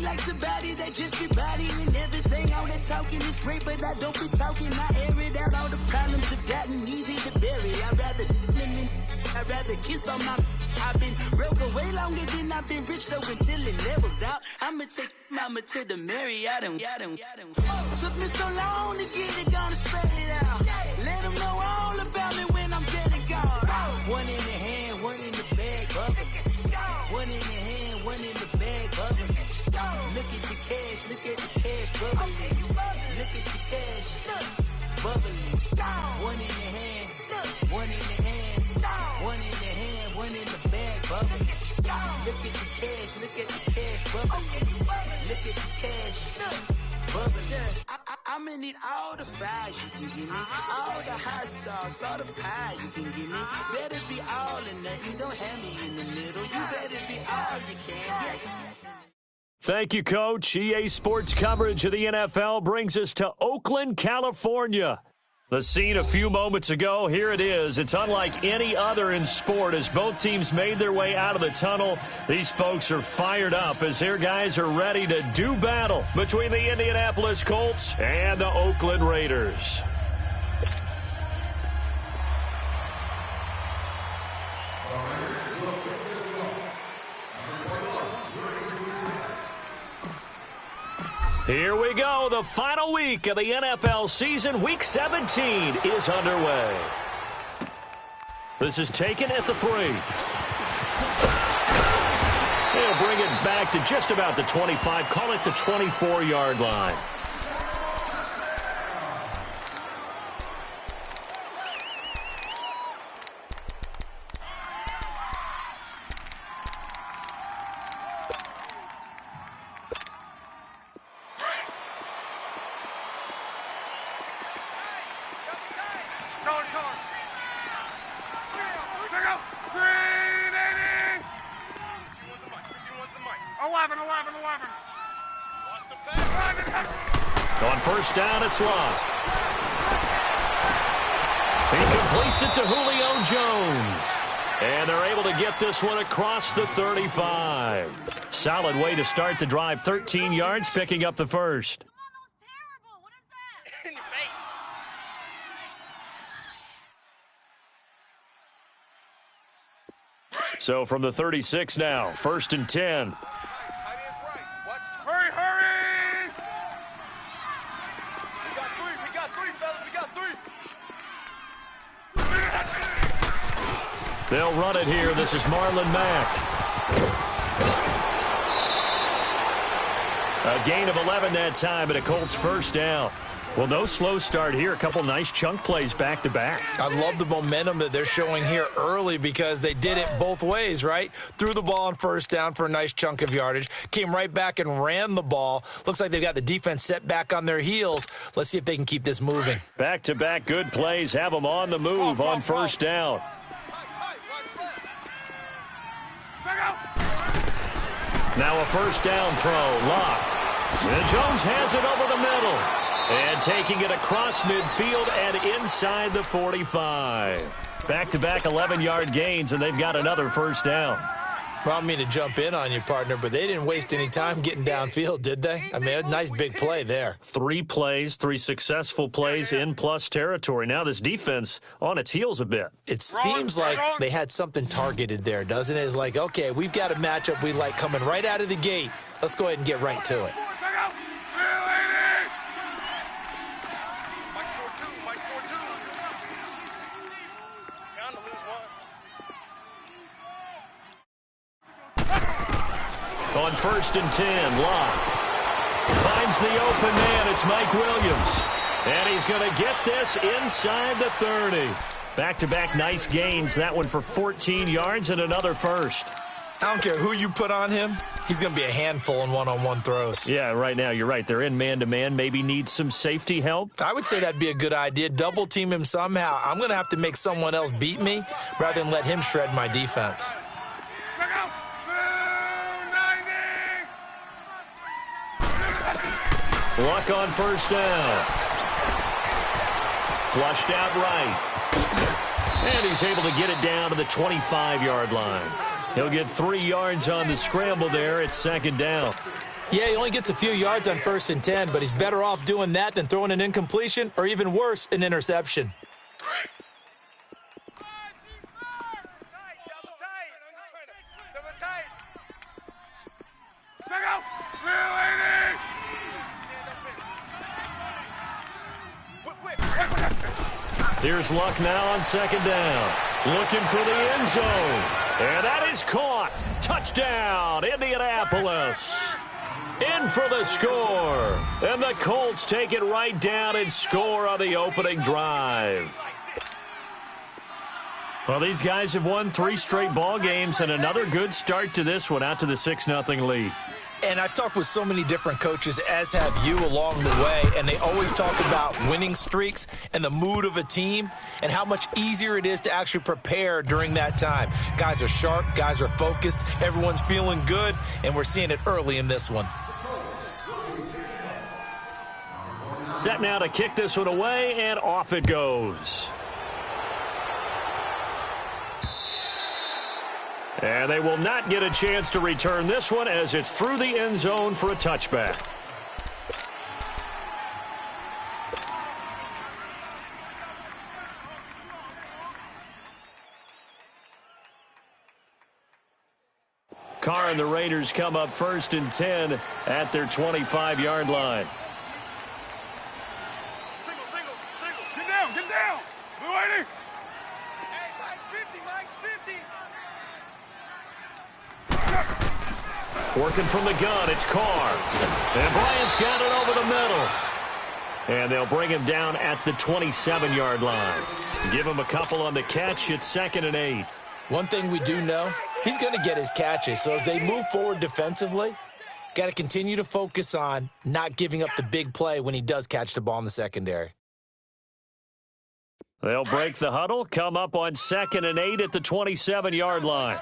Like somebody that just be bodying everything. All that talking is great, but I don't be talking. I air it out. All the problems have gotten easy to bury. I'd rather kiss on my. I've been broke away longer than I've been rich, so until it levels out, I'ma take mama to the Marriott. Took me so long to get it, gonna spread it out. Let them know all about me when I'm dead and gone. One in the hand, one in the bag, bubble. One in the hand, one in the bag, bubble. Look at the cash, look at the cash, bubbling. Look at the cash, bubbling. One in the hand, one in the hand, one in the hand, one in the bag, bubbling. Look at the cash, look at the cash, bubbling. Look at the cash, bubbling. I'ma need all the fries you can give me, all the hot sauce, all the pie you can give me. Better be all or nothing, don't have me in the middle. You better be all you can. Thank you, Coach. EA Sports coverage of the NFL brings us to Oakland, California. The scene a few moments ago, here it is. It's unlike any other in sport as both teams made their way out of the tunnel. These folks are fired up as their guys are ready to do battle between the Indianapolis Colts and the Oakland Raiders. Here we go. The final week of the NFL season. Week 17 is underway. This is taken at the 3. They'll bring it back to just about the 25. Call it the 24-yard line. On first down, it's Locke. He completes it to Julio Jones. And they're able to get this one across the 35. Solid way to start the drive. 13 yards, picking up the first. So from the 36 now, 1st and 10. Hurry, hurry! We got three, fellas, we got three. They'll run it here. This is Marlon Mack. A gain of 11 that time, and a Colts first down. Well, no slow start here. A couple nice chunk plays back-to-back. I love the momentum that they're showing here early because they did it both ways, right? Threw the ball on first down for a nice chunk of yardage. Came right back and ran the ball. Looks like they've got the defense set back on their heels. Let's see if they can keep this moving. Back-to-back good plays. Have them on the move on first down. Now a first down throw. Locke. And Jones has it over the middle. And taking it across midfield and inside the 45. Back-to-back 11-yard gains, and they've got another first down. Well, I don't mean to jump in on you, partner, but they didn't waste any time getting downfield, did they? I mean, a nice big play there. 3 plays, 3 successful plays in plus territory. Now this defense on its heels a bit. It seems like they had something targeted there, doesn't it? It's like, okay, we've got a matchup we like coming right out of the gate. Let's go ahead and get right to it. On 1st and 10, Locke finds the open man. It's Mike Williams. And he's going to get this inside the 30. Back-to-back nice gains. That one for 14 yards and another first. I don't care who you put on him. He's going to be a handful in one-on-one throws. Yeah, right now you're right. They're in man-to-man. Maybe need some safety help. I would say that'd be a good idea. Double team him somehow. I'm going to have to make someone else beat me rather than let him shred my defense. Luck on first down. Flushed out right. And he's able to get it down to the 25-yard line. He'll get 3 yards on the scramble there. It's 2nd down. Yeah, he only gets a few yards on 1st and 10, but he's better off doing that than throwing an incompletion or even worse, an interception. Here's Luck now on 2nd down. Looking for the end zone. And that is caught. Touchdown, Indianapolis. In for the score. And the Colts take it right down and score on the opening drive. Well, these guys have won 3 straight ball games and another good start to this one out to the 6-0 lead. And I've talked with so many different coaches, as have you, along the way, and they always talk about winning streaks and the mood of a team and how much easier it is to actually prepare during that time. Guys are sharp, guys are focused, everyone's feeling good, and we're seeing it early in this one. Set now to kick this one away, and off it goes. And they will not get a chance to return this one as it's through the end zone for a touchback. Carr and the Raiders come up 1st and 10 at their 25-yard line. Get down. Blue 80. Hey, Mike's 50. Working from the gun, it's Carr. And Bryant's got it over the middle. And they'll bring him down at the 27-yard line. Give him a couple on the catch. It's 2nd and 8. One thing we do know, he's going to get his catches. So as they move forward defensively, got to continue to focus on not giving up the big play when he does catch the ball in the secondary. They'll break the huddle, come up on 2nd and 8 at the 27-yard line.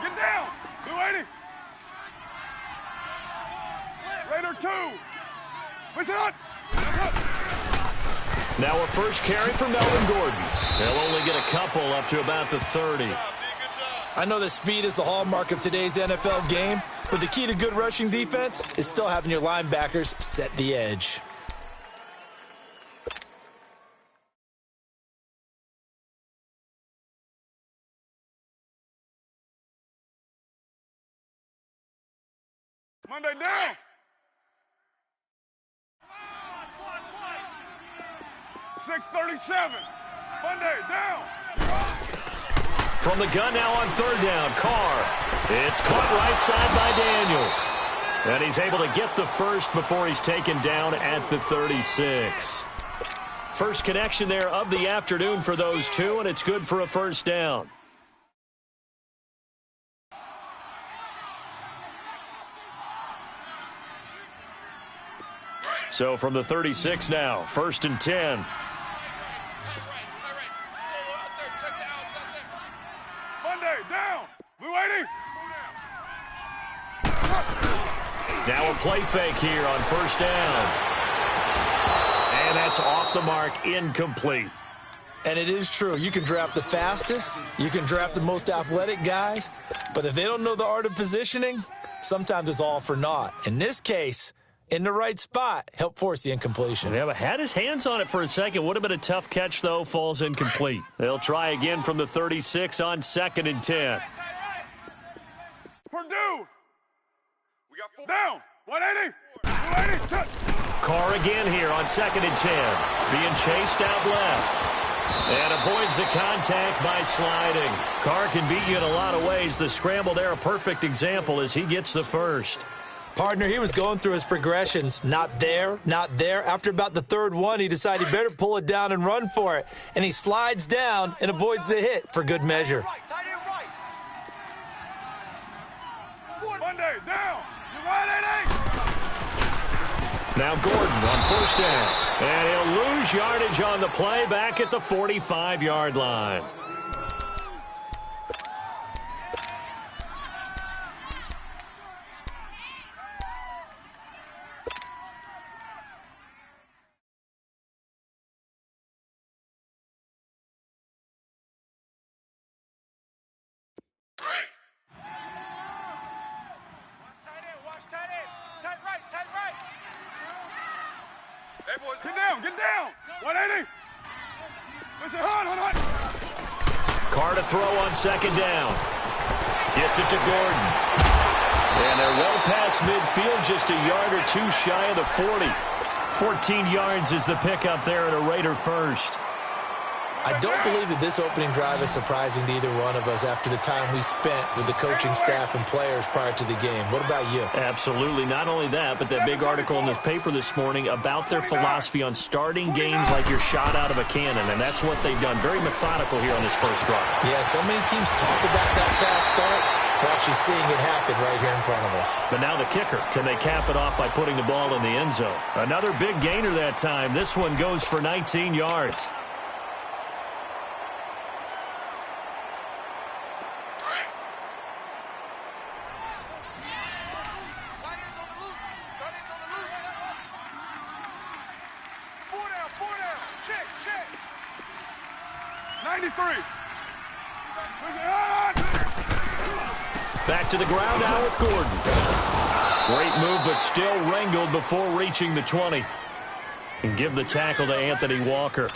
Get down. Blue 80. Raider 2. Push it on. Now a first carry for Melvin Gordon. They'll only get a couple up to about the 30. I know that speed is the hallmark of today's NFL game, but the key to good rushing defense is still having your linebackers set the edge. Monday down. 6:37. Monday down. From the gun now on 3rd down, Carr. It's caught right side by Daniels. And he's able to get the first before he's taken down at the 36. First connection there of the afternoon for those two, and it's good for a first down. So from the 36 now, 1st and 10. Monday down. Blue 80. Now a play fake here on 1st down. And that's off the mark, incomplete. And it is true. You can draft the fastest. You can draft the most athletic guys. But if they don't know the art of positioning, sometimes it's all for naught. In this case, in the right spot, help force the incompletion. Yeah, but had his hands on it for a second. Would have been a tough catch, though. Falls incomplete. They'll try again from the 36 on 2nd and 10. Purdue. We got 4. Down. 180. 180. Touch. Carr again here on 2nd and 10. Being chased out left. And avoids the contact by sliding. Carr can beat you in a lot of ways. The scramble there, a perfect example as he gets the first. Partner, he was going through his progressions. Not there, not there. After about the 3rd one, he decided he better pull it down and run for it. And he slides down and avoids the hit for good measure. Monday down. You're right, 88. Now Gordon on 1st down. And he'll lose yardage on the play back at the 45-yard line. Hey, boys, get down, get down. 180. Listen, hold. Carr to throw on second down. Gets it to Gordon. And they're well past midfield, just a yard or two shy of the 40. 14 yards is the pickup there at a Raider first. I don't believe that this opening drive is surprising to either one of us after the time we spent with the coaching staff and players prior to the game. What about you? Absolutely. Not only that, but that big article in the paper this morning about their philosophy on starting games like you're shot out of a cannon, and that's what they've done. Very methodical here on this first drive. Yeah, so many teams talk about that fast start. We're actually seeing it happen right here in front of us. But now the kicker. Can they cap it off by putting the ball in the end zone? Another big gainer that time. This one goes for 19 yards. Check. 93. Back to the ground now with Gordon. Great move, but still wrangled before reaching the 20. And give the tackle to Anthony Walker.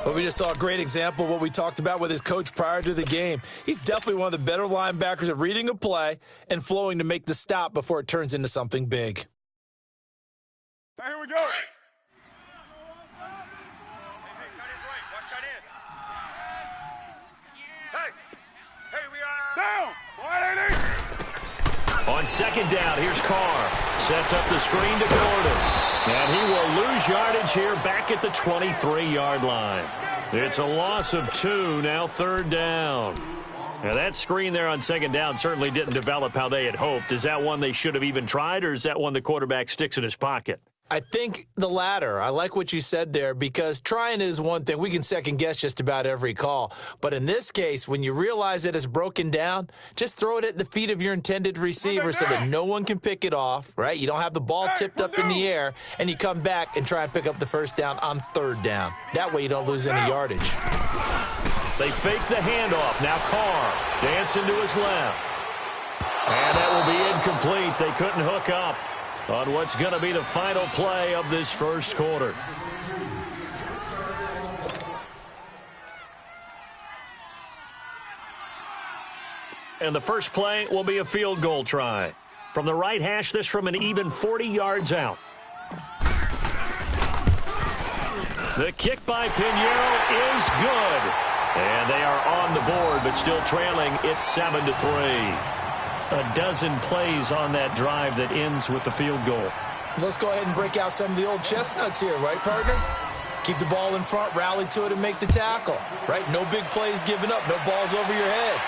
Well, we just saw a great example of what we talked about with his coach prior to the game. He's definitely one of the better linebackers at reading a play and flowing to make the stop before it turns into something big. Now here we go. Down! 180! On second down, here's Carr. Sets up the screen to Gordon. And he will lose yardage here back at the 23-yard line. It's a loss of 2, now third down. Now that screen there on second down certainly didn't develop how they had hoped. Is that one they should have even tried, or is that one the quarterback sticks in his pocket? I think the latter. I like what you said there because trying it is one thing. We can second guess just about every call. But in this case, when you realize that it's broken down, just throw it at the feet of your intended receiver so that no one can pick it off, right? You don't have the ball tipped up in the air, and you come back and try and pick up the first down on third down. That way you don't lose any yardage. They fake the handoff. Now Carr dancing to his left. And that will be incomplete. They couldn't hook up on what's going to be the final play of this first quarter. And the first play will be a field goal try. From the right hash, this from an even 40 yards out. The kick by Pinheiro is good. And they are on the board, but still trailing. It's 7-3. A dozen plays on that drive that ends with the field goal. Let's go ahead and break out some of the old chestnuts here, right, partner? Keep the ball in front, rally to it, and make the tackle, right? No big plays given up, no balls over your head.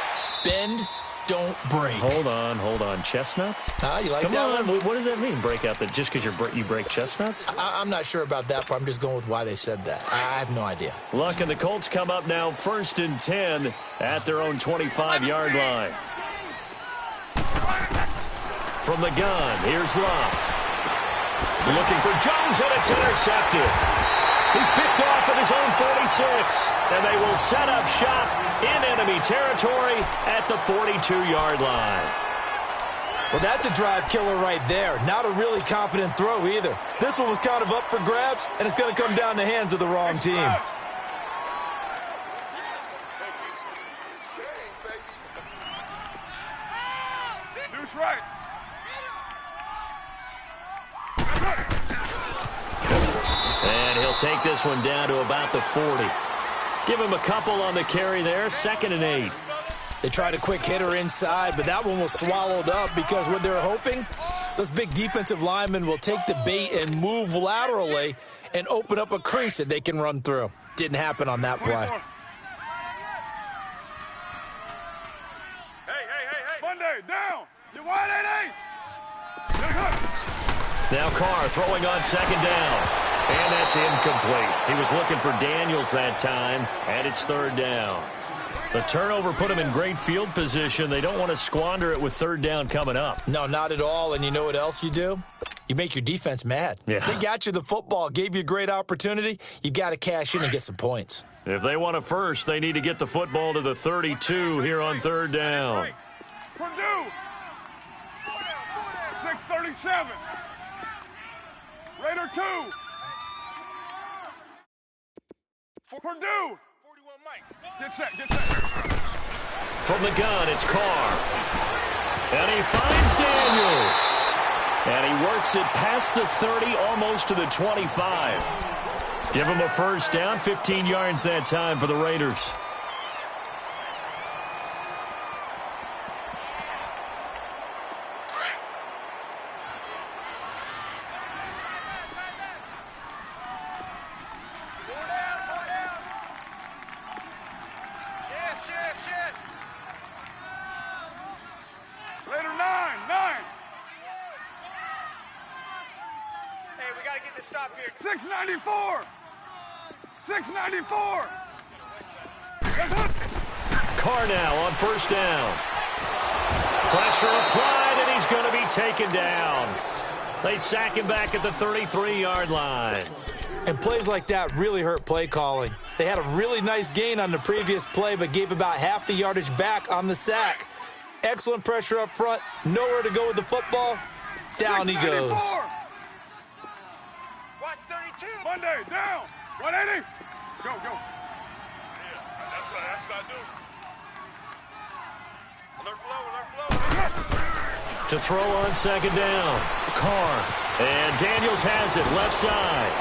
Bend, don't break. Hold on. Chestnuts? You like Come that on. one? What does that mean, break out? That just because you break chestnuts? I'm not sure about that part. I'm just going with why they said that. I have no idea. Luck and the Colts come up now 1st and 10 at their own 25-yard line. From the gun, here's Luck. Looking for Jones, and it's intercepted. He's picked off at his own 46, and they will set up shop in enemy territory at the 42-yard line. Well, that's a drive killer right there. Not a really confident throw either. This one was kind of up for grabs, and it's going to come down the hands of the wrong team. Deuce right. And he'll take this one down to about the 40. Give him a couple on the carry there, 2nd and 8. They tried a quick hitter inside, but that one was swallowed up because what they're hoping, those big defensive linemen will take the bait and move laterally and open up a crease that they can run through. Didn't happen on that play. Hey. Monday, down. You 180. Now Carr throwing on 2nd down. And that's incomplete. He was looking for Daniels that time, and it's 3rd down. The turnover put him in great field position. They don't want to squander it with 3rd down coming up. No, not at all. And you know what else you do? You make your defense mad. Yeah. They got you the football, gave you a great opportunity. You've got to cash in and get some points. If they want a first, they need to get the football to the 32 here on 3rd down. Purdue. 6:37. Raider 2. Purdue. 41 Mike. Get set, get set. From the gun, it's Carr. And he finds Daniels. And he works it past the 30, almost to the 25. Give him a first down, 15 yards that time for the Raiders. Later, 9. Hey, we got to get this stop here. 694. 694. Carr now on first down. Pressure applied, and he's going to be taken down. They sack him back at the 33-yard line. And plays like that really hurt play calling. They had a really nice gain on the previous play, but gave about half the yardage back on the sack. Excellent pressure up front. Nowhere to go with the football. Down he goes. Watch 32. Monday, down. 180. Go. Yeah, that's what I do. Alert blow. To throw on second down. Carr. And Daniels has it left side.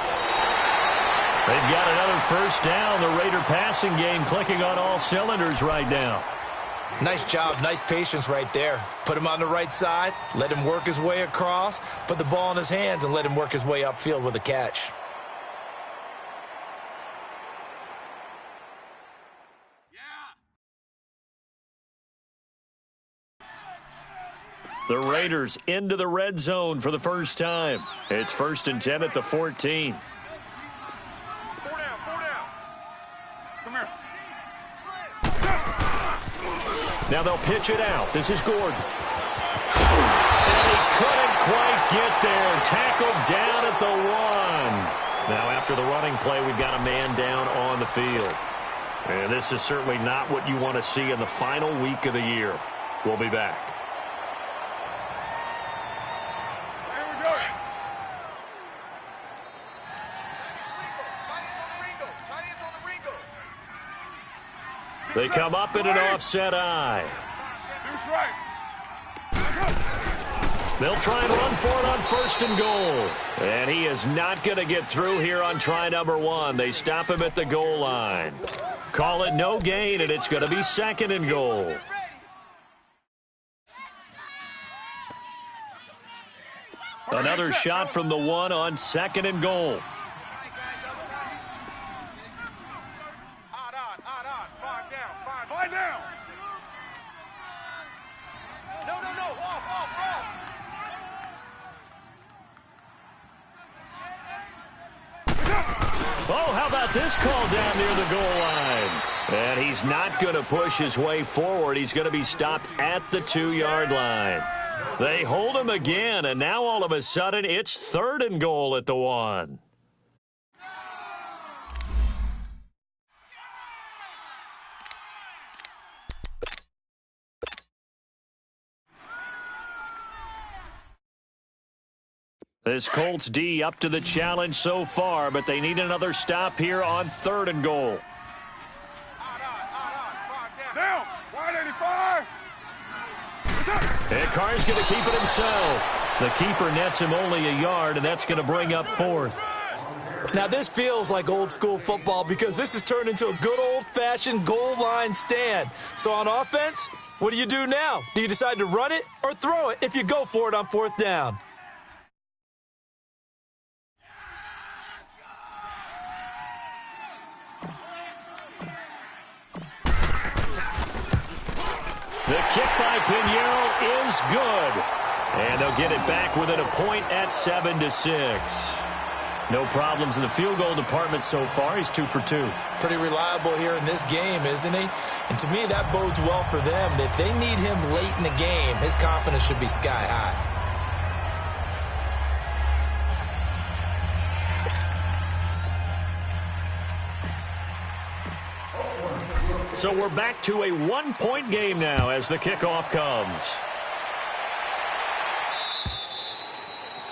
They've got another first down. The Raider passing game clicking on all cylinders right now. Nice job, nice patience right there. Put him on the right side, let him work his way across, put the ball in his hands, and let him work his way upfield with a catch. The Raiders into the red zone for the first time. It's 1st and 10 at the 14. 4 down. Come here. Now they'll pitch it out. This is Gordon. And he couldn't quite get there. Tackled down at the 1. Now after the running play, we've got a man down on the field. And this is certainly not what you want to see in the final week of the year. We'll be back. Here we go. They come up in an offset eye. Deuce right. They'll try and run for it on 1st and goal. And he is not going to get through here on try number 1. They stop him at the goal line. Call it no gain, and it's going to be 2nd and goal. Another shot from the 1 on 2nd and goal. Five down. No. Off. Oh, how about this call down near the goal line? And he's not going to push his way forward. He's going to be stopped at the 2-yard line. They hold him again, and now all of a sudden it's 3rd and goal at the 1. This Colts D up to the challenge so far, but they need another stop here on 3rd and goal. Down. 185. And Carr's going to keep it himself. The keeper nets him only a yard, and that's going to bring up 4th. Now this feels like old school football because this has turned into a good old-fashioned goal line stand. So on offense, what do you do now? Do you decide to run it or throw it if you go for it on 4th down? The kick by Pinheiro is good. And they'll get it back within a point at 7-6. No problems in the field goal department so far. He's 2 for 2. Pretty reliable here in this game, isn't he? And to me, that bodes well for them. If they need him late in the game, his confidence should be sky high. So we're back to a 1-point game now as the kickoff comes.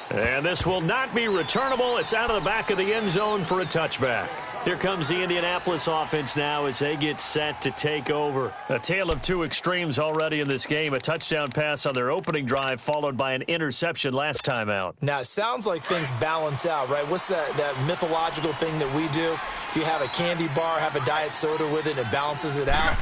And this will not be returnable. It's out of the back of the end zone for a touchback. Here comes the Indianapolis offense now as they get set to take over. A tale of two extremes already in this game. A touchdown pass on their opening drive followed by an interception last time out. Now, it sounds like things balance out, right? What's that mythological thing that we do? If you have a candy bar, have a diet soda with it, it balances it out.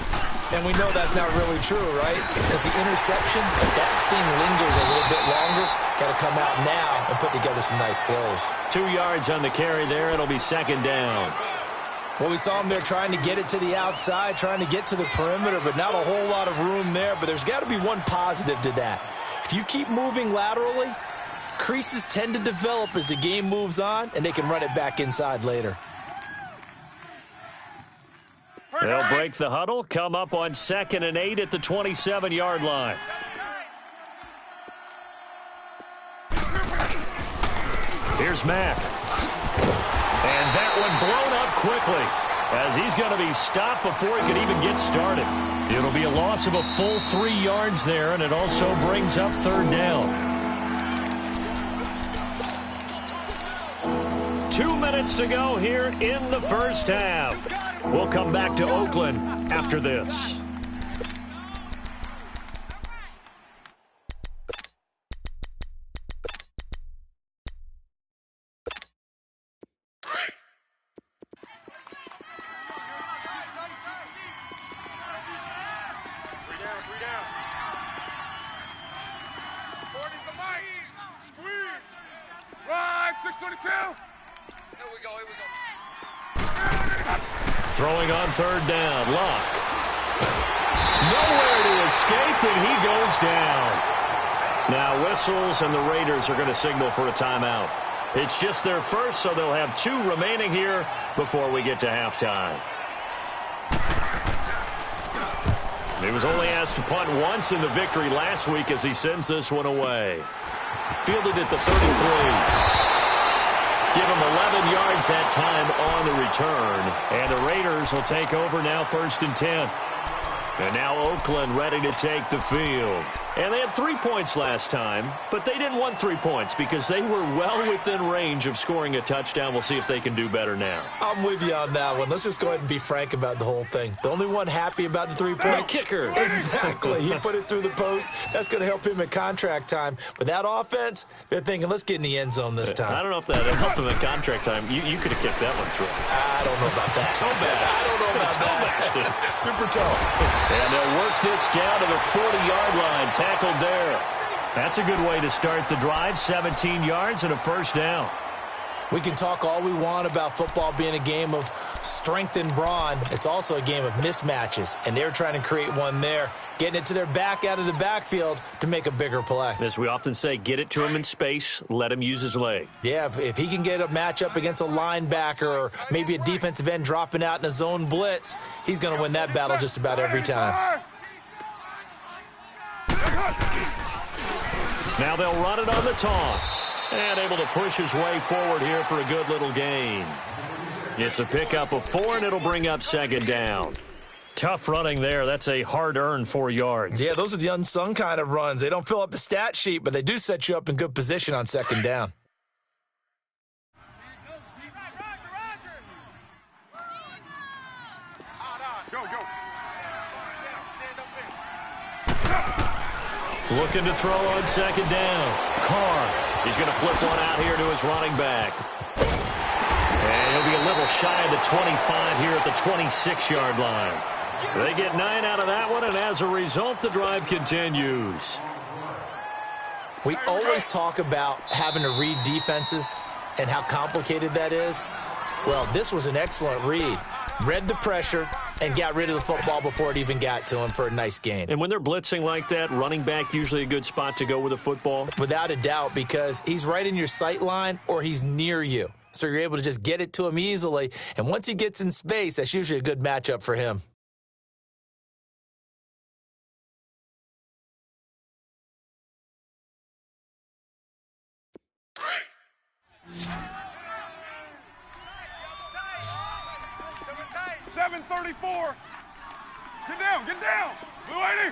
And we know that's not really true, right? Because the interception, that sting lingers a little bit longer. Got to come out now and put together some nice plays. 2 yards on the carry there. It'll be second down. Well, we saw him there trying to get it to the outside, trying to get to the perimeter, but not a whole lot of room there. But there's got to be one positive to that. If you keep moving laterally, creases tend to develop as the game moves on, and they can run it back inside later. They'll break the huddle, come up on 2nd and 8 at the 27-yard line. Here's Mack. And that one blown up quickly as he's going to be stopped before he can even get started. It'll be a loss of a full 3 yards there, and it also brings up third down. 2 minutes to go here in the first half. We'll come back to Oakland after this. Throwing on third down, Luck. Nowhere to escape, and he goes down. Now whistles, and the Raiders are going to signal for a timeout. It's just their first, so they'll have 2 remaining here before we get to halftime. He was only asked to punt once in the victory last week as he sends this one away. Fielded at the 33. Give him 11 yards that time on the return. And the Raiders will take over now 1st and 10. And now Oakland ready to take the field. And they had 3 points last time, but they didn't want 3 points because they were well within range of scoring a touchdown. We'll see if they can do better now. I'm with you on that one. Let's just go ahead and be frank about the whole thing. The only one happy about the 3-point kicker. Exactly. He put it through the post. That's going to help him at contract time. But that offense, they're thinking, let's get in the end zone this time. I don't know if that helped him at contract time. You could have kicked that one through. I don't know about that. I don't know about that. Super toe. And they'll work this down to the 40-yard line. Tackled there. That's a good way to start the drive. 17 yards and a first down. We can talk all we want about football being a game of strength and brawn. It's also a game of mismatches, and they're trying to create one there, getting it to their back out of the backfield to make a bigger play. As we often say, get it to him in space, let him use his leg. Yeah, if he can get a matchup against a linebacker or maybe a defensive end dropping out in a zone blitz, he's going to win that battle just about every time. Now they'll run it on the toss. And able to push his way forward here for a good little gain. It's a pickup of 4, and it'll bring up 2nd down. Tough running there. That's a hard-earned 4 yards. Yeah, those are the unsung kind of runs. They don't fill up the stat sheet, but they do set you up in good position on 2nd down. Looking to throw on 2nd down. Carr. He's going to flip one out here to his running back. And he'll be a little shy of the 25 here at the 26-yard line. They get 9 out of that one, and as a result, the drive continues. We always talk about having to read defenses and how complicated that is. Well, this was an excellent read. Read the pressure and got rid of the football before it even got to him for a nice gain. And when they're blitzing like that, running back usually a good spot to go with a football? Without a doubt, because he's right in your sight line or he's near you. So you're able to just get it to him easily. And once he gets in space, that's usually a good matchup for him. .34. Get down, get down. Blue 80.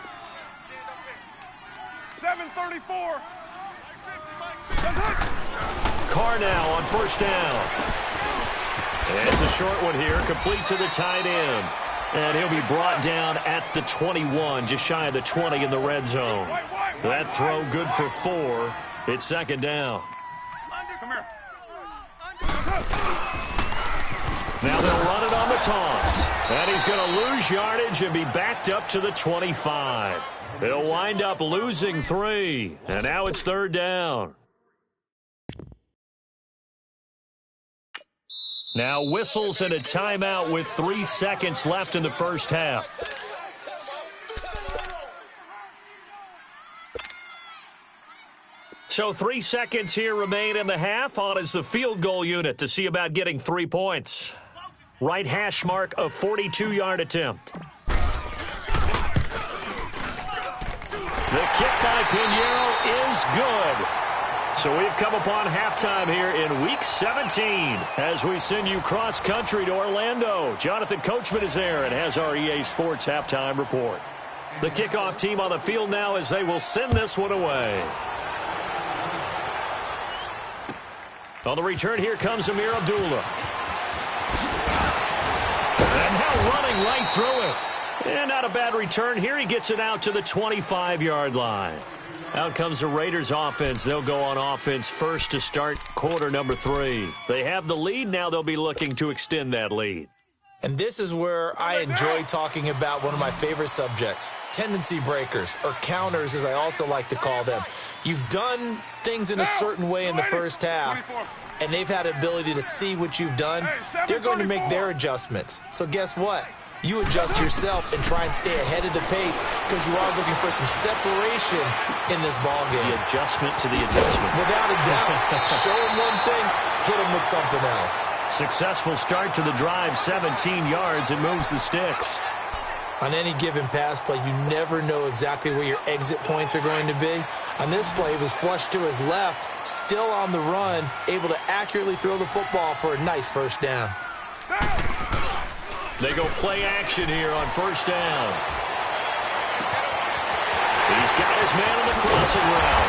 7:34. Carr now on 1st down. And it's a short one here, complete to the tight end. And he'll be brought down at the 21, just shy of the 20 in the red zone. That throw good for 4. It's second down. Come here. Now they'll run it on the toss. And he's going to lose yardage and be backed up to the 25. They'll wind up losing 3. And now it's third down. Now whistles and a timeout with 3 seconds left in the first half. So 3 seconds here remain in the half. On is the field goal unit to see about getting 3 points. Right hash mark of 42-yard attempt. The kick by Pinheiro is good. So we've come upon halftime here in Week 17 as we send you cross-country to Orlando. Jonathan Coachman is there and has our EA Sports halftime report. The kickoff team on the field now as they will send this one away. On the return, here comes Amir Abdullah. And now running right through it. And not a bad return here. He gets it out to the 25-yard line. Out comes the Raiders offense. They'll go on offense first to start quarter number 3. They have the lead. Now they'll be looking to extend that lead. And this is where I enjoy talking about one of my favorite subjects, tendency breakers, or counters as I also like to call them. You've done things in a certain way in the first half, and they've had the ability to see what you've done. They're going to make their adjustments. So guess what? You adjust yourself and try and stay ahead of the pace because you are looking for some separation in this ball game. The adjustment to the adjustment. Without a doubt. Show them one thing, hit them with something else. Successful start to the drive, 17 yards, and moves the sticks. On any given pass play, you never know exactly where your exit points are going to be. On this play, it was flushed to his left, still on the run, able to accurately throw the football for a nice first down. They go play action here on first down. He's got his man on the crossing route.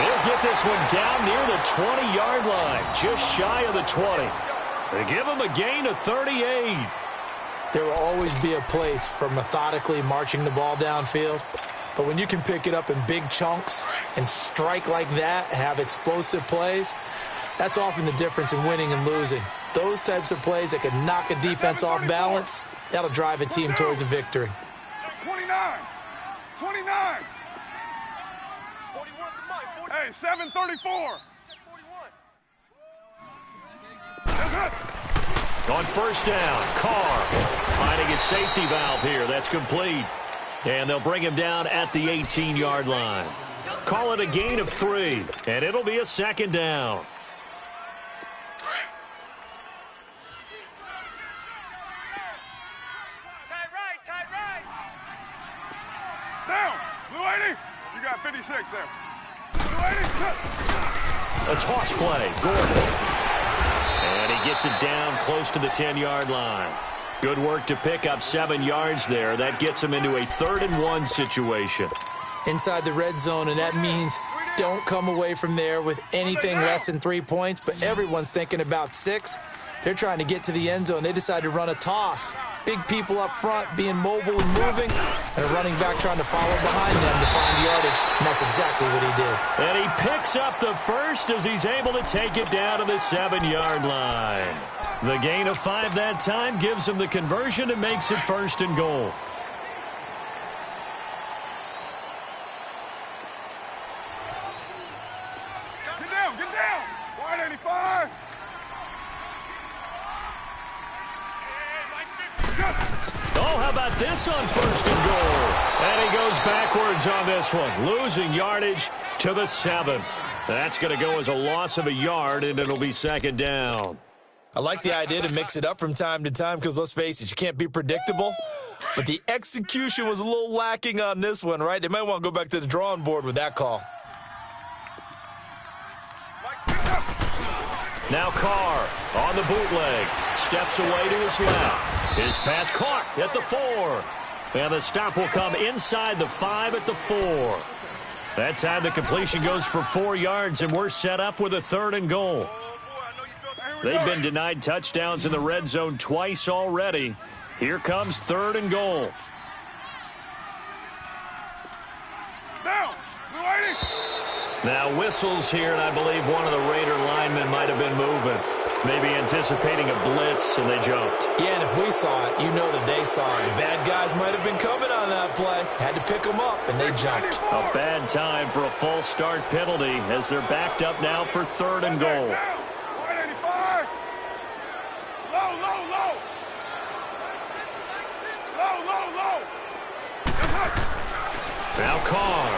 He'll get this one down near the 20-yard line, just shy of the 20. They give him a gain of 38. There will always be a place for methodically marching the ball downfield. But when you can pick it up in big chunks and strike like that, have explosive plays, that's often the difference in winning and losing. Those types of plays that can knock a defense off balance, that'll drive a team towards a victory. 29. 29. Hey, 734. On first down, Carr finding his safety valve here. That's complete. And they'll bring him down at the 18-yard line. Call it a gain of 3, and it'll be a second down. Tight right. Down. Blue 80. You got 56 there. Blue 80. A toss play, Gordon. And he gets it down close to the 10-yard line. Good work to pick up 7 yards there. That gets him into a 3rd-and-1 situation. Inside the red zone, and that means don't come away from there with anything less than 3 points, but everyone's thinking about 6. They're trying to get to the end zone. They decide to run a toss. Big people up front being mobile and moving, and a running back trying to follow behind them to find yardage, and that's exactly what he did. And he picks up the first as he's able to take it down to the 7-yard line. The gain of 5 that time gives him the conversion and makes it 1st and goal. Get down. 185. Oh, how about this on 1st and goal? And he goes backwards on this one, losing yardage to the 7. That's going to go as a loss of a yard, and it'll be 2nd down. I like the idea to mix it up from time to time because, let's face it, you can't be predictable. But the execution was a little lacking on this one, right? They might want to go back to the drawing board with that call. Now Carr on the bootleg. Steps away to his left. His pass caught at the 4. And the stop will come inside the 5 at the 4. That time the completion goes for 4 yards, and we're set up with a 3rd and goal. They've been denied touchdowns in the red zone twice already. Here comes 3rd and goal. Now whistles here, and I believe one of the Raider linemen might have been moving. Maybe anticipating a blitz, and they jumped. Yeah, and if we saw it, you know that they saw it. The bad guys might have been coming on that play. Had to pick them up, and they jumped. A bad time for a false start penalty as they're backed up now for 3rd and goal. 185. Low, low, low. Low, low, low. Now Carr.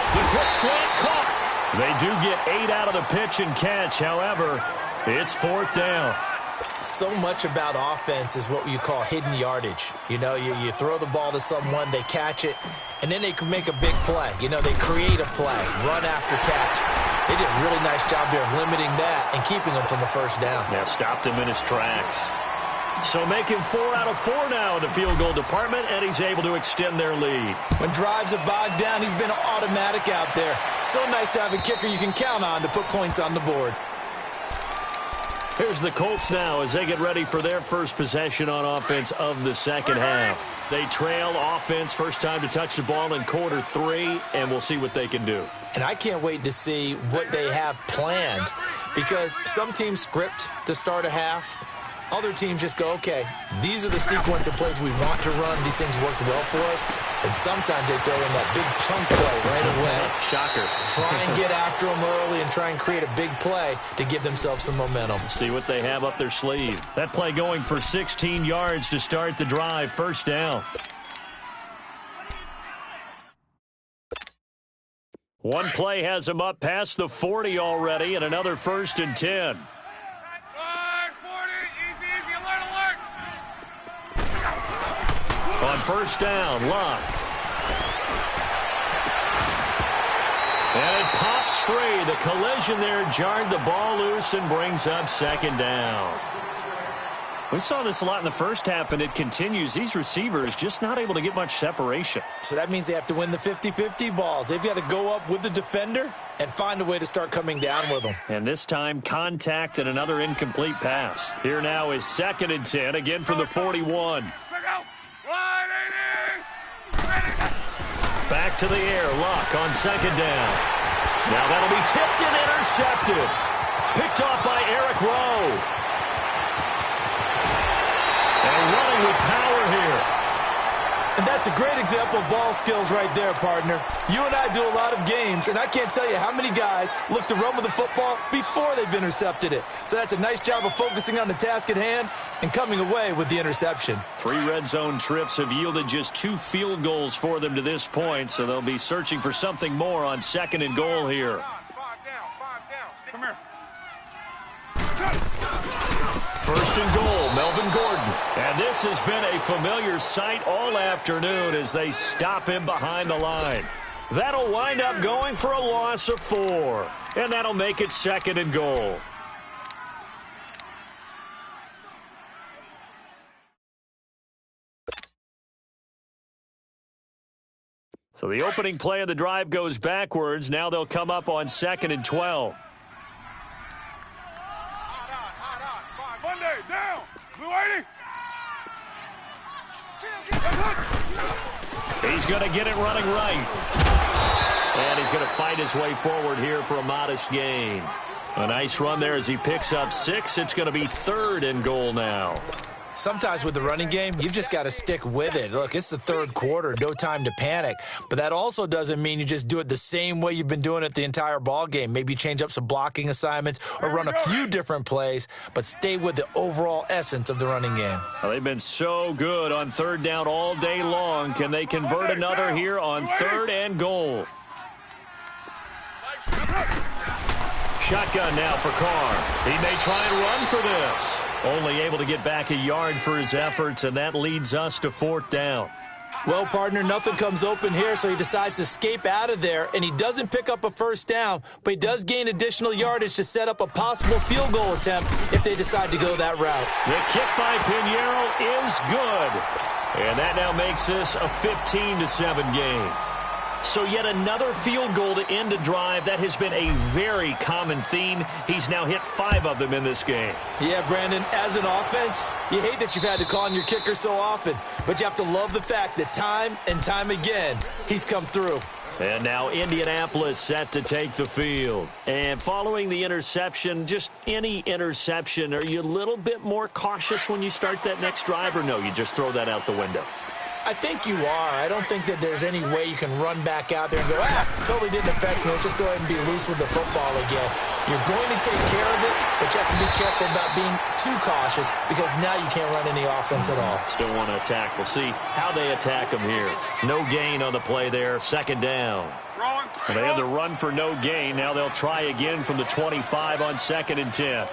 The quick slant caught. They do get 8 out of the pitch and catch. However, it's 4th down. So much about offense is what you call hidden yardage. You know, you throw the ball to someone, they catch it, and then they can make a big play. You know, they create a play, run after catch. They did a really nice job there of limiting that and keeping him from a first down. Yeah, stopped him in his tracks. So making 4 out of 4 now in the field goal department, and he's able to extend their lead. When drives have bogged down, he's been automatic out there. So nice to have a kicker you can count on to put points on the board. Here's the Colts now as they get ready for their first possession on offense of the second half. They trail offense, first time to touch the ball in quarter 3, and we'll see what they can do. And I can't wait to see what they have planned, because some teams script to start a half. Other teams just go, okay, these are the sequence of plays we want to run. These things worked well for us. And sometimes they throw in that big chunk play right away. Shocker. Try and get after them early and try and create a big play to give themselves some momentum. See what they have up their sleeve. That play going for 16 yards to start the drive. First down. One play has him up past the 40 already, and another 1st and 10. On first down, Luck. And it pops free. The collision there jarred the ball loose and brings up 2nd down. We saw this a lot in the first half, and it continues. These receivers just not able to get much separation. So that means they have to win the 50-50 balls. They've got to go up with the defender and find a way to start coming down with them. And this time, contact and another incomplete pass. Here now is 2nd and 10, again from the 41. Back to the air, Luck on 2nd down. Now that'll be tipped and intercepted. Picked off by Eric Rowe. And running with power here. And that's a great example of ball skills right there, partner. You and I do a lot of games, and I can't tell you how many guys look to run with the football before they've intercepted it. So that's a nice job of focusing on the task at hand and coming away with the interception. 3 red zone trips have yielded just 2 field goals for them to this point, so they'll be searching for something more on 2nd and goal here. 5 down. Come here. 1st and goal, Melvin Gordon. And this has been a familiar sight all afternoon as they stop him behind the line. That'll wind up going for a loss of 4. And that'll make it 2nd and goal. So the opening play of the drive goes backwards. Now they'll come up on 2nd and 12. Monday, down. Blue 80. He's going to get it running right. And he's going to fight his way forward here for a modest gain. A nice run there as he picks up 6. It's going to be 3rd and goal now. Sometimes with the running game, you've just got to stick with it. Look, it's the 3rd quarter, no time to panic. But that also doesn't mean you just do it the same way you've been doing it the entire ball game. Maybe change up some blocking assignments or run a few different plays, but stay with the overall essence of the running game. Well, they've been so good on 3rd down all day long. Can they convert another here on 3rd and goal? Shotgun now for Carr. He may try and run for this. Only able to get back a yard for his efforts, and that leads us to 4th down. Well, partner, nothing comes open here, so he decides to escape out of there, and he doesn't pick up a first down, but he does gain additional yardage to set up a possible field goal attempt if they decide to go that route. The kick by Pinheiro is good, and that now makes this a 15-7 game. So yet another field goal to end a drive. That has been a very common theme. He's now hit 5 of them in this game. Yeah, Brandon, as an offense, you hate that you've had to call on your kicker so often, but you have to love the fact that time and time again, he's come through. And now Indianapolis set to take the field. And following the interception, just any interception, are you a little bit more cautious when you start that next drive, or no, you just throw that out the window? I think you are. I don't think that there's any way you can run back out there and go, totally didn't affect me. Let's just go ahead and be loose with the football again. You're going to take care of it, but you have to be careful about being too cautious because now you can't run any offense at all. Still want to attack. We'll see how they attack them here. No gain on the play there. Second down. And they had the run for no gain. Now they'll try again from the 25 on 2nd and 10.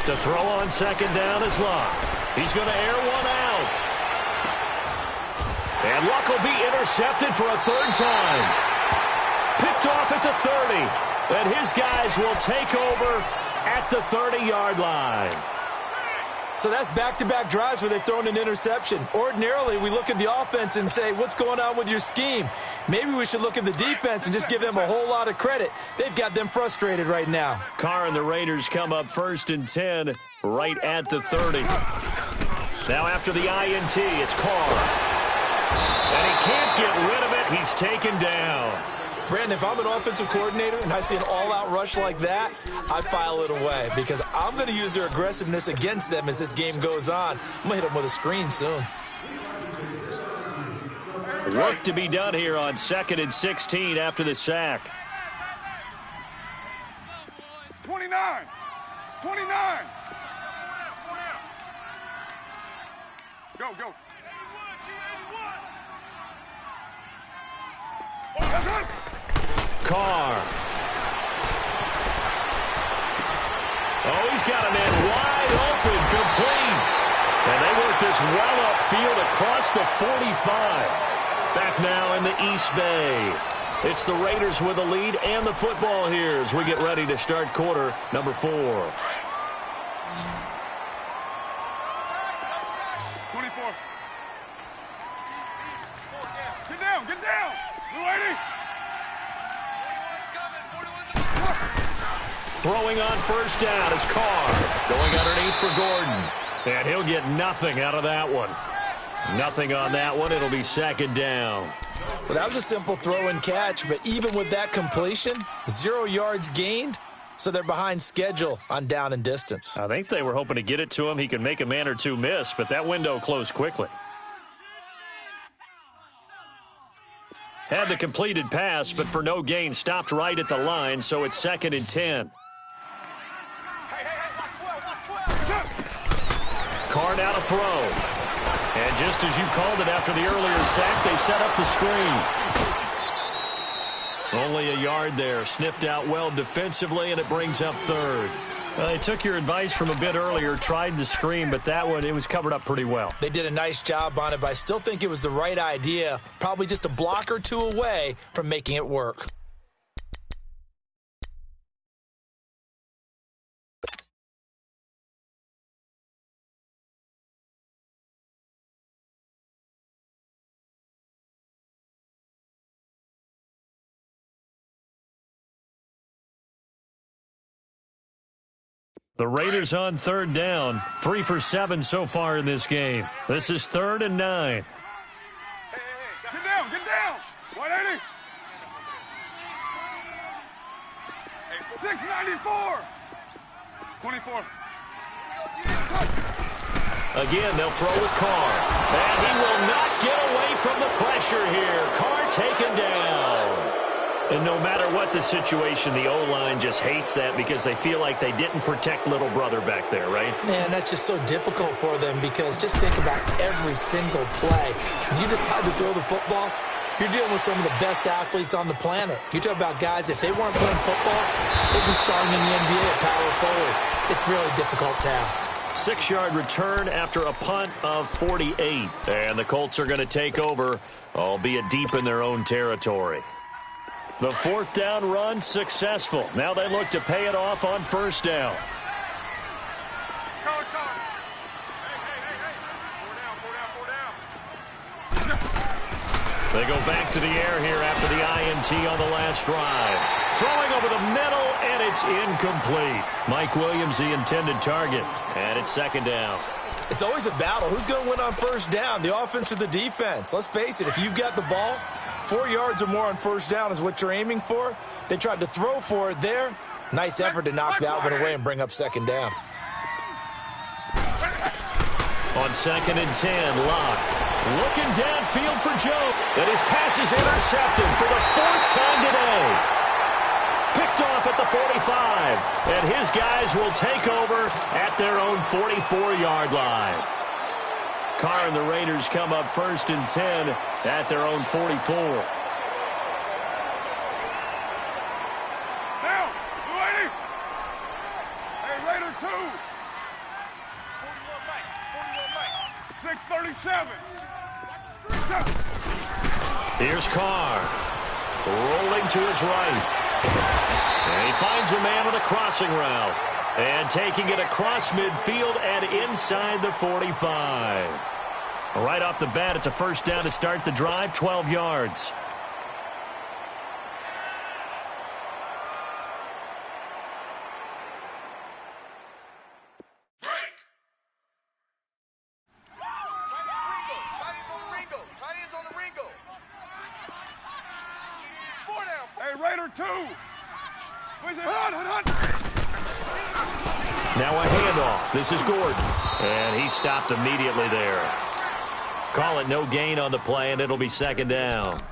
To throw on 2nd down is Luck. He's going to air one out. And Luck will be intercepted for a 3rd time. Picked off at the 30. And his guys will take over at the 30-yard line. So that's back-to-back drives where they've thrown an interception. Ordinarily, we look at the offense and say, what's going on with your scheme? Maybe we should look at the defense and just give them a whole lot of credit. They've got them frustrated right now. Carr and the Raiders come up 1st and 10 right at the 30. Now after the INT, it's Carr. And he can't get rid of it. He's taken down. Brandon, if I'm an offensive coordinator and I see an all-out rush like that, I file it away because I'm going to use their aggressiveness against them as this game goes on. I'm going to hit them with a screen soon. Work to be done here on 2nd and 16 after the sack. 29. 29. Go, go. That's it. Carr. Oh, he's got a man wide open, complete. And they work this well upfield across the 45. Back now in the East Bay. It's the Raiders with the lead and the football here as we get ready to start quarter number 4. 24. Get down, get down. Blue 80. Throwing on 1st down is Carr. Going underneath for Gordon. And he'll get nothing out of that one. Nothing on that one. It'll be 2nd down. Well, that was a simple throw and catch, but even with that completion, 0 yards gained, so they're behind schedule on down and distance. I think they were hoping to get it to him. He could make a man or two miss, but that window closed quickly. Had the completed pass, but for no gain, stopped right at the line, so it's 2nd and 10. Carr now to throw. And just as you called it after the earlier sack, they set up the screen. Only a yard there. Sniffed out well defensively, and it brings up 3rd. They took your advice from a bit earlier, tried the screen, but that one, it was covered up pretty well. They did a nice job on it, but I still think it was the right idea. Probably just a block or two away from making it work. The Raiders on 3rd down. 3 for 7 so far in this game. This is 3rd and 9. Get down, get down. 180. 694. 24. Again, they'll throw with Carr. And he will not get away from the pressure here. Carr taken down. And no matter what the situation, the O-line just hates that because they feel like they didn't protect little brother back there, right? Man, that's just so difficult for them because just think about every single play. When you decide to throw the football, you're dealing with some of the best athletes on the planet. You talk about guys, if they weren't playing football, they'd be starting in the NBA at power forward. It's a really difficult task. 6-yard return after a punt of 48. And the Colts are going to take over, albeit deep in their own territory. The fourth down run successful. Now they look to pay it off on first down. They go back to the air here after the INT on the last drive. Throwing over the middle, and it's incomplete. Mike Williams, the intended target, and it's second down. It's always a battle. Who's going to win on first down, the offense or the defense? Let's face it, if you've got the ball, 4 yards or more on first down is what you're aiming for. They tried to throw for it there. Nice effort to knock that one away and bring up second down. On 2nd and 10, Locke looking downfield for Joe. And his pass is intercepted for the 4th time today. Picked off at the 45. And his guys will take over at their own 44-yard line. Carr and the Raiders come up 1st and 10 at their own 44. Now, 280. Hey, Raider 2. 637. Here's Carr. Rolling to his right. And he finds a man on a crossing route. And taking it across midfield and inside the 45. Right off the bat, it's a first down to start the drive, 12 yards. Now a handoff. This is Gordon. And he stopped immediately there. Call it no gain on the play, and it'll be second down.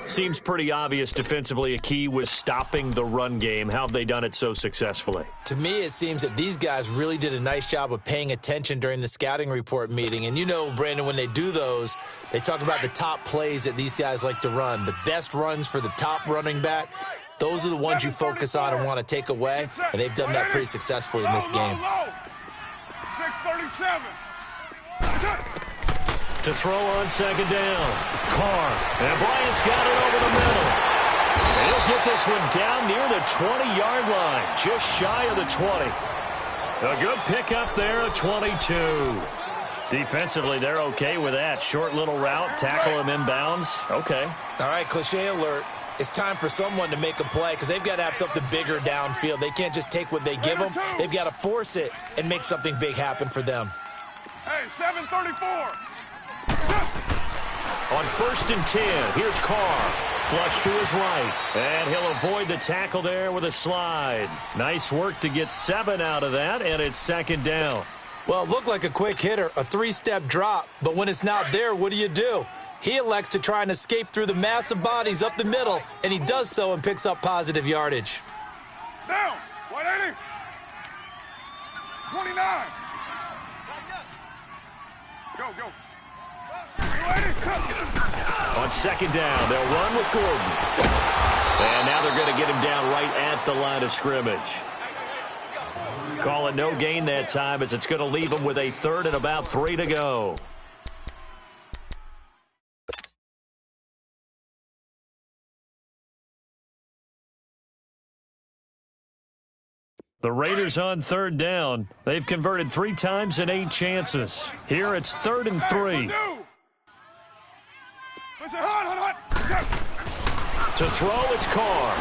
Seems pretty obvious defensively a key was stopping the run game. How have they done it so successfully? To me, it seems that these guys really did a nice job of paying attention during the scouting report meeting. And you know, Brandon, when they do those, they talk about the top plays that these guys like to run. The best runs for the top running back. Those are the ones you focus on and want to take away, and they've done that pretty successfully in this game. 637. To throw on second down. Carr. And Bryant's got it over the middle. And he'll get this one down near the 20-yard line, just shy of the 20. A good pickup there at 22. Defensively, they're okay with that. Short little route, tackle him inbounds. Okay. All right, cliche alert. It's time for someone to make a play because they've got to have something bigger downfield. They can't just take what they give them. They've got to force it and make something big happen for them. Hey, 734. On 1st and 10, here's Carr. Flush to his right. And he'll avoid the tackle there with a slide. Nice work to get 7 out of that, and it's second down. Well, it looked like a quick hitter, a 3-step drop. But when it's not there, what do? He elects to try and escape through the massive bodies up the middle, and he does so and picks up positive yardage. Down, 180. 29. Go. 280. On second down, they'll run with Gordon. And now they're going to get him down right at the line of scrimmage. Call it no gain that time as it's going to leave him with a 3rd and about 3 to go. The Raiders on 3rd down. They've converted 3 times in 8 chances. Here it's 3rd and 3. To throw, it's Carr.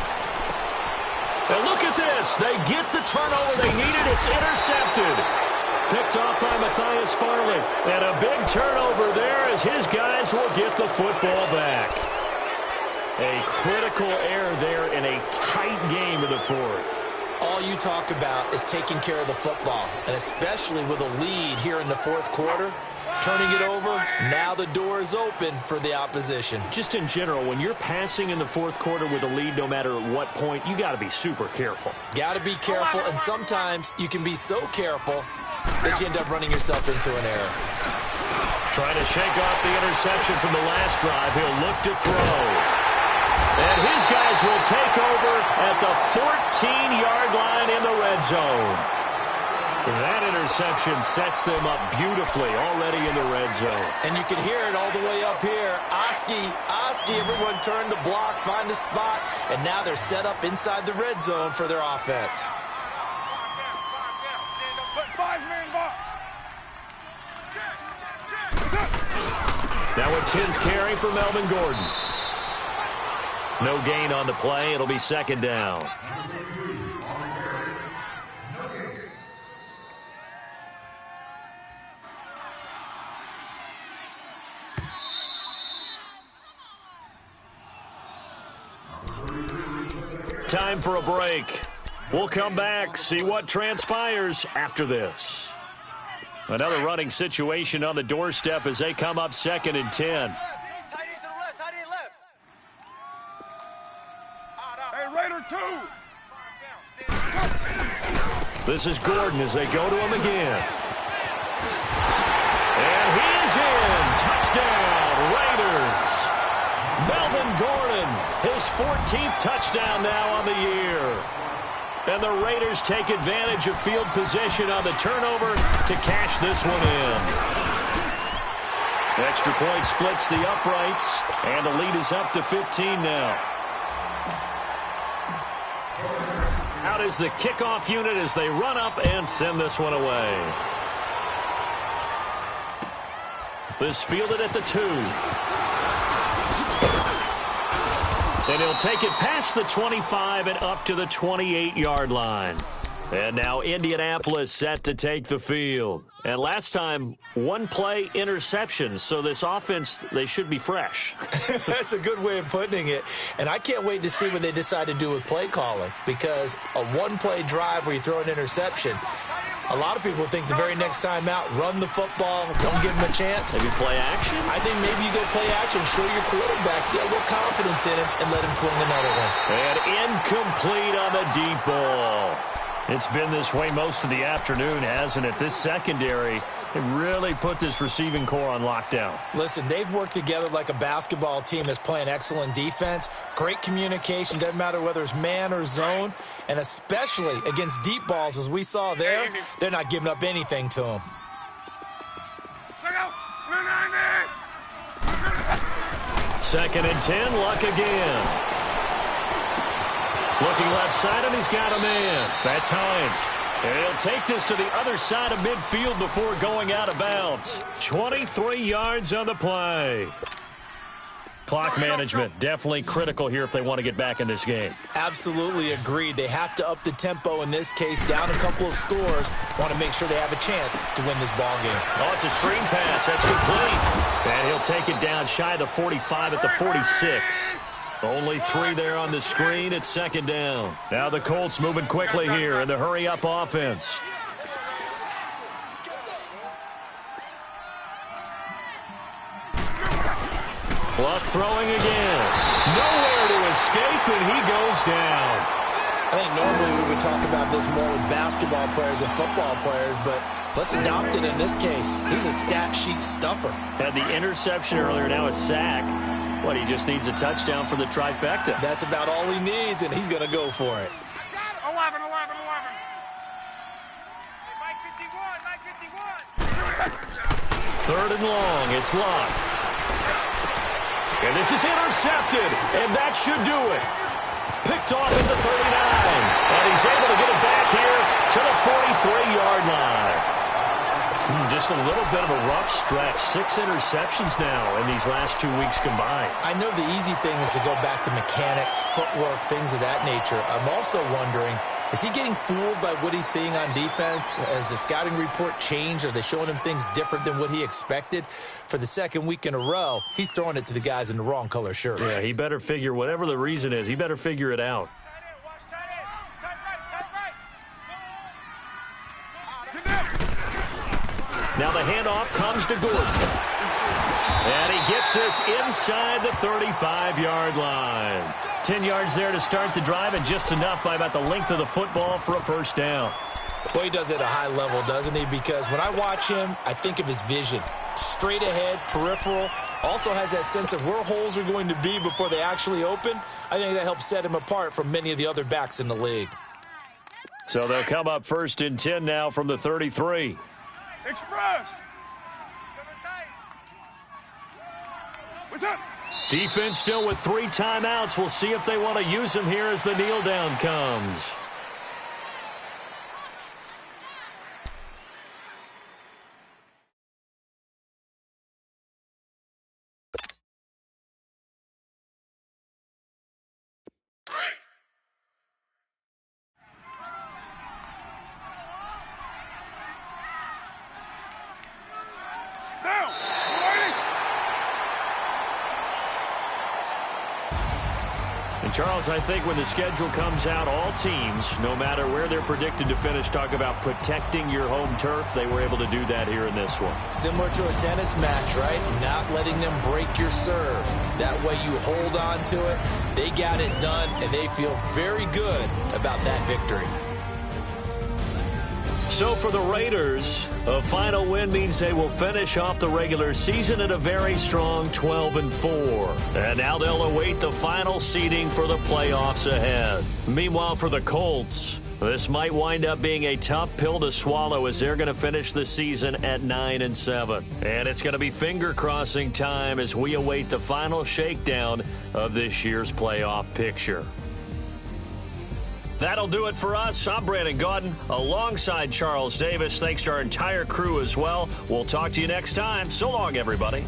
And look at this. They get the turnover they needed. It's intercepted. Picked off by Matthias Farley. And a big turnover there as his guys will get the football back. A critical error there in a tight game in the 4th. All you talk about is taking care of the football, and especially with a lead here in the 4th quarter, turning it over, now the door is open for the opposition. Just in general, when you're passing in the 4th quarter with a lead, no matter at what point, you got to be super careful. Got to be careful, and sometimes you can be so careful that you end up running yourself into an error. Trying to shake off the interception from the last drive. He'll look to throw. And his guys will take over at the 14-yard line in the red zone. That interception sets them up beautifully already in the red zone. And you can hear it all the way up here. Oski, everyone turned to block, find a spot, and now they're set up inside the red zone for their offense. Put 5 man box. Now a 10th carry for Melvin Gordon. No gain on the play. It'll be second down. Time for a break. We'll come back, see what transpires after this. Another running situation on the doorstep as they come up 2nd and 10. Hey, Raider 2. This is Gordon as they go to him again. And he's in. Touchdown, Raiders. Melvin Gordon, his 14th touchdown now on the year. And the Raiders take advantage of field position on the turnover to cash this one in. Extra point splits the uprights, and the lead is up to 15 now. Out is the kickoff unit as they run up and send this one away. This fielded at the 2. And he'll take it past the 25 and up to the 28-yard line. And now Indianapolis set to take the field. And last time, 1 play interception. So this offense, they should be fresh. That's a good way of putting it. And I can't wait to see what they decide to do with play calling. Because a 1-play drive where you throw an interception, a lot of people think the very next time out, run the football, don't give them a chance. Maybe play action? I think maybe you go play action, show your quarterback, get a little confidence in him, and let him fling another one. And incomplete on the deep ball. It's been this way most of the afternoon, hasn't it? This secondary, they really put this receiving core on lockdown. Listen, they've worked together like a basketball team that's playing excellent defense. Great communication, doesn't matter whether it's man or zone. And especially against deep balls, as we saw there, they're not giving up anything to them. Second and 10, Luck again. Looking left side, and he's got a man. That's Hines. And he'll take this to the other side of midfield before going out of bounds. 23 yards on the play. Clock management, definitely critical here if they want to get back in this game. Absolutely agreed. They have to up the tempo in this case, down a couple of scores. Want to make sure they have a chance to win this ball game. Oh, it's a screen pass. That's complete. And he'll take it down shy of the 45 at the 46. Only 3 there on the screen at second down. Now the Colts moving quickly here in the hurry-up offense. Luck throwing again. Nowhere to escape, and he goes down. I think normally we would talk about this more with basketball players and football players, but let's adopt it in this case. He's a stat sheet stuffer. Had the interception earlier, now a sack. What, he just needs a touchdown for the trifecta. That's about all he needs, and he's going to go for it. 11. Third and long, it's Luck. And this is intercepted, and that should do it. Picked off at the 39, and he's able to get it back here to the 43-yard line. Just a little bit of a rough stretch. 6 interceptions now in these last 2 weeks combined. I know the easy thing is to go back to mechanics, footwork, things of that nature. I'm also wondering, is he getting fooled by what he's seeing on defense? Has the scouting report changed? Are they showing him things different than what he expected? For the second week in a row, he's throwing it to the guys in the wrong color shirts. Yeah, he better figure, whatever the reason is, he better figure it out. Now the handoff comes to Gordon. And he gets this inside the 35-yard line. 10 yards there to start the drive, and just enough by about the length of the football for a first down. Well, he does it at a high level, doesn't he? Because when I watch him, I think of his vision. Straight ahead, peripheral. Also has that sense of where holes are going to be before they actually open. I think that helps set him apart from many of the other backs in the league. So they'll come up 1st and 10 now from the 33. Express. What's up? Defense still with 3 timeouts. We'll see if they want to use them here as the kneel down comes. Charles, I think when the schedule comes out, all teams, no matter where they're predicted to finish, talk about protecting your home turf. They were able to do that here in this one. Similar to a tennis match, right? Not letting them break your serve. That way you hold on to it. They got it done, and they feel very good about that victory. So for the Raiders, a final win means they will finish off the regular season at a very strong 12-4. And now they'll await the final seeding for the playoffs ahead. Meanwhile, for the Colts, this might wind up being a tough pill to swallow as they're going to finish the season at 9-7. And it's going to be finger-crossing time as we await the final shakedown of this year's playoff picture. That'll do it for us. I'm Brandon Gaudin alongside Charles Davis. Thanks to our entire crew as well. We'll talk to you next time. So long, everybody.